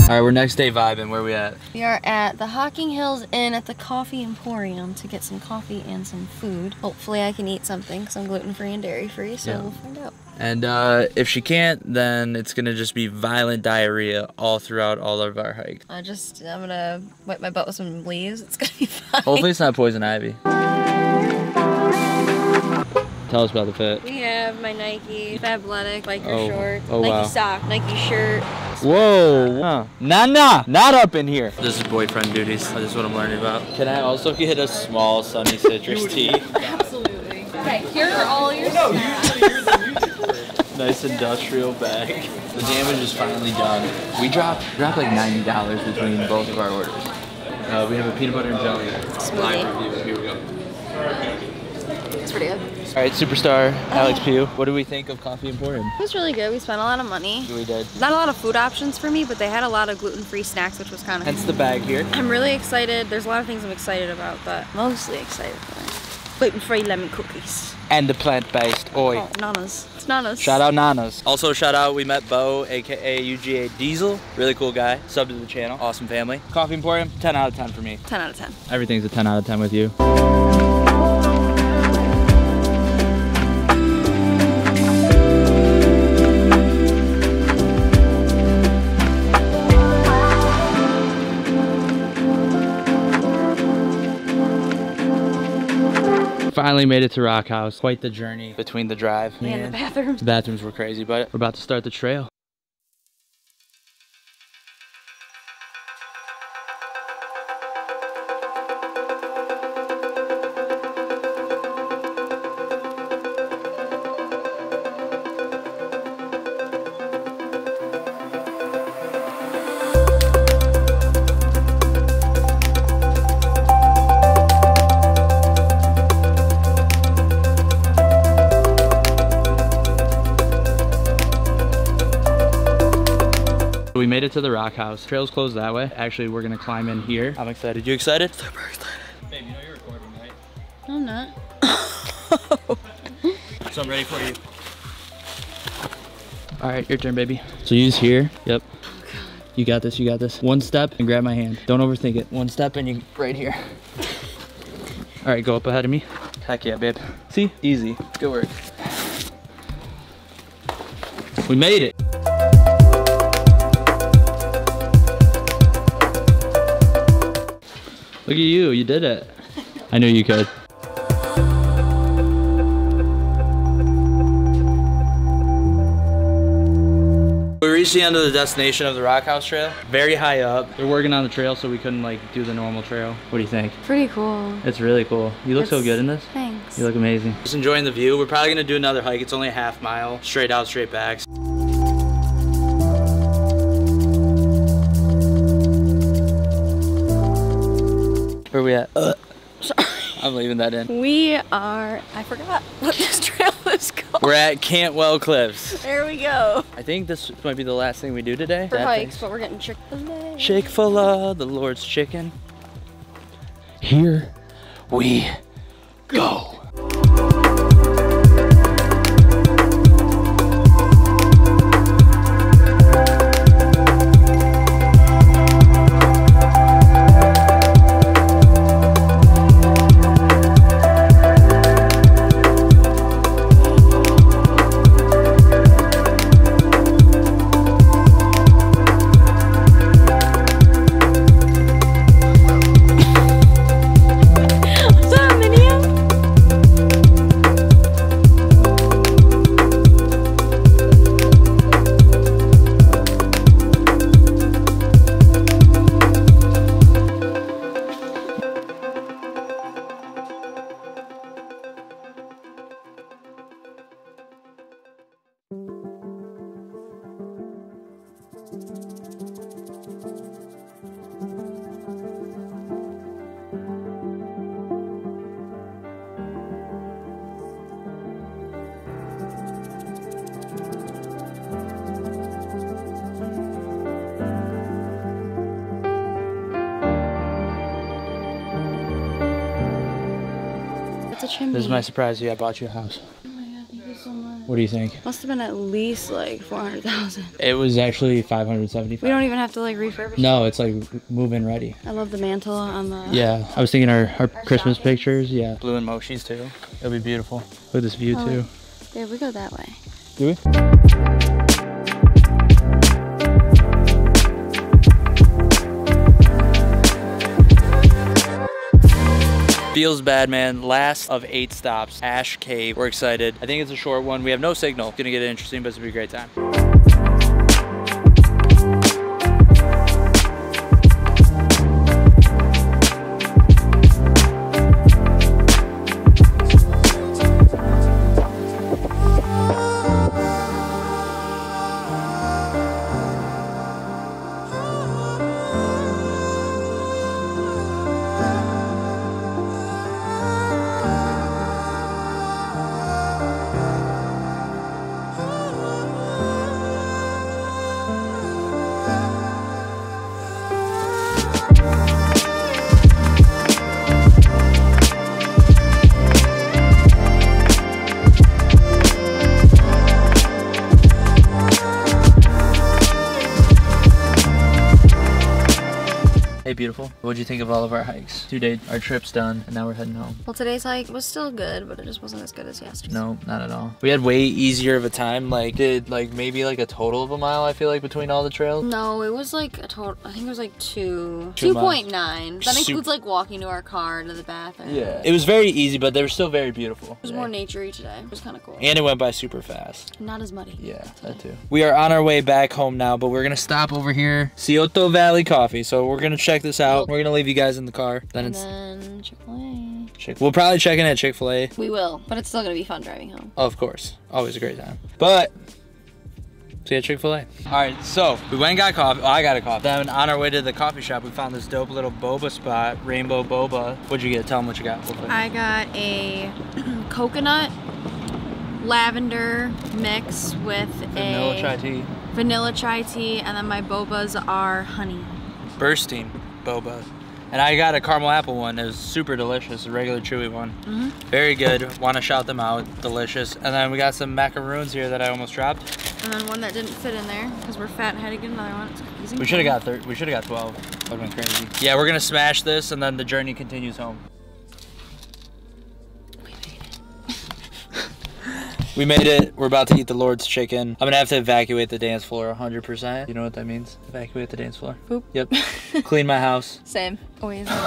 All right, we're next day vibing. Where we at? We are at the Hocking Hills Inn at the Coffee Emporium to get some coffee and some food. Hopefully I can eat something because I'm gluten-free and dairy-free, so we'll find out. And if she can't, then it's gonna just be violent diarrhea all throughout all of our hike. I'm gonna wipe my butt with some leaves. It's gonna be fine. Hopefully it's not poison ivy. Tell us about the fit. We have my Nike Fabletics biker shorts, Nike Nike sock, Nike shirt. Whoa! Nah, not up in here. This is boyfriend duties. This is what I'm learning about. Can I also get a small Sunny Citrus tea? Absolutely. Okay, here are all your snacks. Nice industrial bag. The damage is finally done. We dropped like $90 between both of our orders. We have a peanut butter and jelly smoothie. live review. Here we go. It's pretty good. All right, superstar Alex Pugh. What do we think of Coffee Emporium? It was really good. We spent a lot of money. We did. Not a lot of food options for me, but they had a lot of gluten-free snacks, which was kind of Hence the bag here. I'm really excited. There's a lot of things I'm excited about, but mostly excited for gluten-free lemon cookies. And the plant-based. Oi. Oh, Nana's. It's Nana's. Shout out Nana's. Also shout out, we met Bo, aka UGA Diesel. Really cool guy. Sub to the channel. Awesome family. Coffee Emporium, 10 out of 10 for me. 10 out of 10. Everything's a 10 out of 10 with you. Finally made it to Rock House. Quite the journey between the drive. And the bathrooms. The bathrooms were crazy, but we're about to start the trail. We made it to the Rock House. Trail's closed that way. Actually, we're gonna climb in here. I'm excited. You excited? Super excited. Babe, you know you're recording, right? I'm not. So I'm ready for you. All right, your turn, baby. So use here. Yep. You got this, you got this. One step and grab my hand. Don't overthink it. One step and you right here. All right, go up ahead of me. Heck yeah, babe. See? Easy. Good work. We made it. Look at you, you did it. I knew you could. We reached the end of the destination of the Rock House Trail. Very high up. They're working on the trail, so we couldn't like do the normal trail. What do you think? Pretty cool. It's really cool. You look so good in this. Thanks. You look amazing. Just enjoying the view. We're probably gonna do another hike. It's only a half mile. Straight out, straight back. Where are we at? Sorry. I'm leaving that in. We are, I forgot what this trail is called. We're at Cantwell Cliffs. There we go. I think this might be the last thing we do today. For hikes, but we're getting Chick-fil-A. Chick-fil-A, the Lord's chicken. Here we go. It's a chimney. This is my surprise to you. I bought you a house. Oh my god, thank you so much. What do you think? Must have been at least like 400,000. It was actually 575. We don't even have to like refurbish. No, it's like move-in ready. I love the mantle on the... Yeah, I was thinking our Christmas shopping. pictures. Yeah, blue and Moshi's too. It'll be beautiful. Look at this view too. Yeah, we go that way. Do we? Feels bad, man. Last of 8 stops, Ash Cave. We're excited. I think it's a short one. We have no signal. Gonna get it interesting, but it's gonna be a great time. Hey, beautiful. What'd you think of all of our hikes? 2 days, our trip's done, and now we're heading home. Well, today's hike was still good, but it just wasn't as good as yesterday. No, not at all. We had way easier of a time. Like, did like maybe like a total of a mile, I feel like, between all the trails. No, it was like a total, I think it was like 2.9. That includes like walking to our car, to the bathroom. Yeah. It was very easy, but they were still very beautiful. It was more nature-y today. It was kind of cool. And it went by super fast. Not as muddy. Yeah, that too. We are on our way back home now, but we're gonna stop over here, Scioto Valley Coffee. So we're gonna check this out. We're gonna leave you guys in the car. Then Chick-fil-A. We'll probably check in at Chick-fil-A. We will, but it's still gonna be fun driving home. Oh, of course. Always a great time. But see you at Chick-fil-A. All right, so we went and got coffee. Oh, I got a coffee. Then on our way to the coffee shop, we found this dope little boba spot, Rainbow Boba. What'd you get? Tell them what you got. I got a coconut lavender mix with vanilla chai tea. Vanilla chai tea, and then my bobas are honey. Bursting boba. And I got a caramel apple one. It was super delicious, a regular chewy one. Very good. Want to shout them out. Delicious. And then we got some macaroons here that I almost dropped. And then one that didn't fit in there because we're fat and had to get another one. It's confusing. We should have got 12. That would have been crazy. Yeah, we're gonna smash this and then the journey continues home. We made it. We're about to eat the Lord's chicken. I'm gonna have to evacuate the dance floor 100%. You know what that means? Evacuate the dance floor. Poop. Yep. Clean my house. Same. Always. All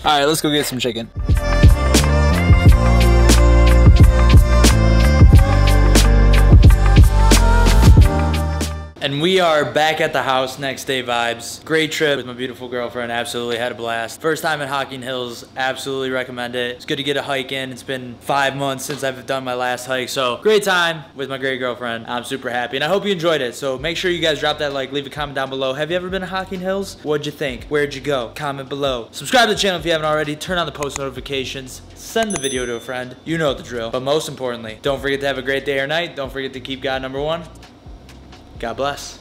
right, let's go get some chicken. And we are back at the house, next day vibes. Great trip with my beautiful girlfriend, absolutely had a blast. First time in Hocking Hills, absolutely recommend it. It's good to get a hike in. It's been 5 months since I've done my last hike, so great time with my great girlfriend. I'm super happy, and I hope you enjoyed it. So make sure you guys drop that like, leave a comment down below. Have you ever been to Hocking Hills? What'd you think? Where'd you go? Comment below. Subscribe to the channel if you haven't already. Turn on the post notifications. Send the video to a friend. You know the drill. But most importantly, don't forget to have a great day or night. Don't forget to keep God number one. God bless.